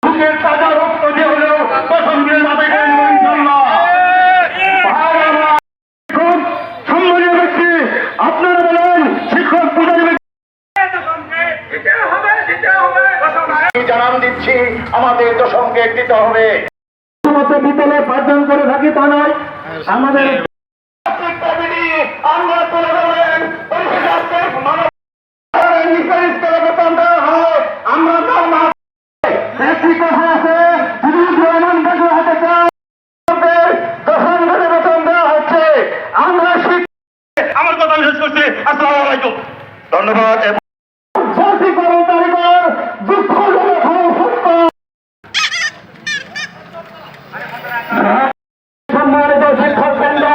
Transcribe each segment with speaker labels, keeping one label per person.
Speaker 1: তাজা রক্ত দিয়ে হলেও প্রসঙ্গে সম্মানীয় ব্যক্তি আপনারা বলেন শিক্ষক পূজারী জানান দিচ্ছি আমাদের দশমকে দিতে হবে। বিদ্যালয়ে পাঠদান করে থাকি তা নয়, আমাদের আমরা তুলে ধরেন আমরা কথা আছে আমার কথা শেষ করছি। আসসালামু আলাইকুম, ধন্যবাদ। সম্মানিত শিক্ষক বৃন্দ,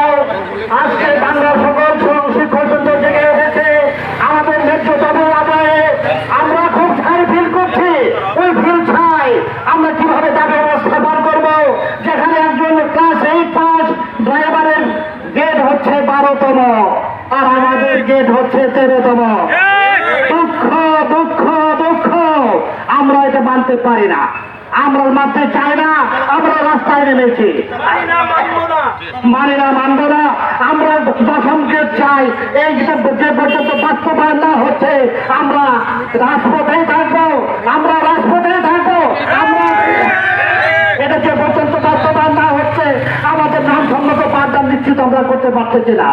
Speaker 1: আজকে বাংলা সকল শিক্ষক বৃন্দ জেগে এসেছে আমাদের ন্যায্য দাবি আদায়ে। আমরা খুব ছাই ফিল করছি, ওই ফিল ছাই আমরা কিভাবে দাবি ব্যবস্থা বার করবো, যেখানে একজন ক্লাস 8 পাস ড্রাইভারের গেট হচ্ছে 12তম আর আমাদের গেট হচ্ছে 13তম। দুঃখ দুঃখ দুঃখ, আমরা এটা মানতে পারি না, আমরা মানতে চাই না। আমরা রাস্তায় নেমেছি, মানি না, মানব না। আমরা দশম গেট চাই। এই যে পর্যন্ত বাস্তবায়ন না হচ্ছে আমরা রাজপথেই থাকবো, আমরা রাজপথেই থাকবো। আমরা এটা যে পর্যন্ত বাস্তবায়ন না হচ্ছে আমাদের নাম সম্মত পাঠদান নিশ্চিত আমরা করতে পারতেছি না।